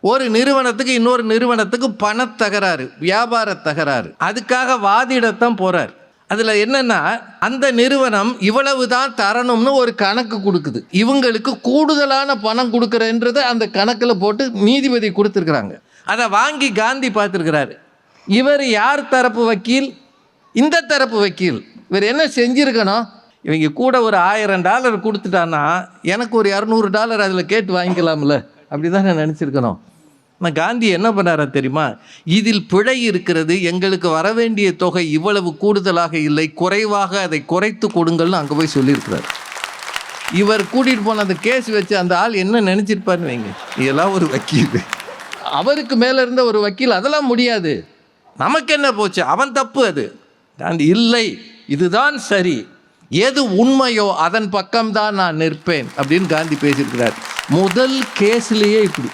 ஒரு நிறுவனத்துக்கு இன்னொரு நிறுவனத்துக்கு பணத்தகராறு, வியாபார தகராறு. அதுக்காக வாதிடத்தான் போகிறார். அதில் என்னென்னா, அந்த நிறுவனம் இவ்வளவு தான் தரணும்னு ஒரு கணக்கு கொடுக்குது. இவங்களுக்கு கூடுதலான பணம் கொடுக்குறன்றது அந்த கணக்கில் போட்டு நீதிபதி கொடுத்துருக்குறாங்க. அதை வாங்கி காந்தி பார்த்துருக்கிறாரு. இவர் யார் தரப்பு வக்கீல்? இந்த தரப்பு வக்கீல். இவர் என்ன செஞ்சுருக்கணும்? இவங்க கூட ஒரு $1000 கொடுத்துட்டான்னா எனக்கு ஒரு $200 அதில் கேட்டு வாங்கிக்கலாம்ல, அப்படி தான் நான் நினச்சிருக்கணும். நான் காந்தி என்ன பண்ணாரா தெரியுமா? இதில் பிழை இருக்கிறது, எங்களுக்கு வர வேண்டிய தொகை இவ்வளவு கூடுதலாக இல்லை, குறைவாக அதை குறைத்து கொடுங்கள்னு அங்கே போய் சொல்லியிருக்கிறார். இவர் கூட்டிகிட்டு போன அந்த கேஸ் வச்சு அந்த ஆள் என்ன நினச்சிருப்பாருன்னு வைங்க, இதெல்லாம் ஒரு வக்கீல், அவருக்கு மேலே இருந்த ஒரு வக்கீல் அதெல்லாம் முடியாது, நமக்கு என்ன போச்சு, அவன் தப்பு. அது காந்தி இல்லை, இதுதான் சரி, எது உண்மையோ அதன் பக்கம்தான் நான் நிற்பேன் அப்படின்னு காந்தி பேசியிருக்கிறார். முதல் கேஸ்லேயே இப்படி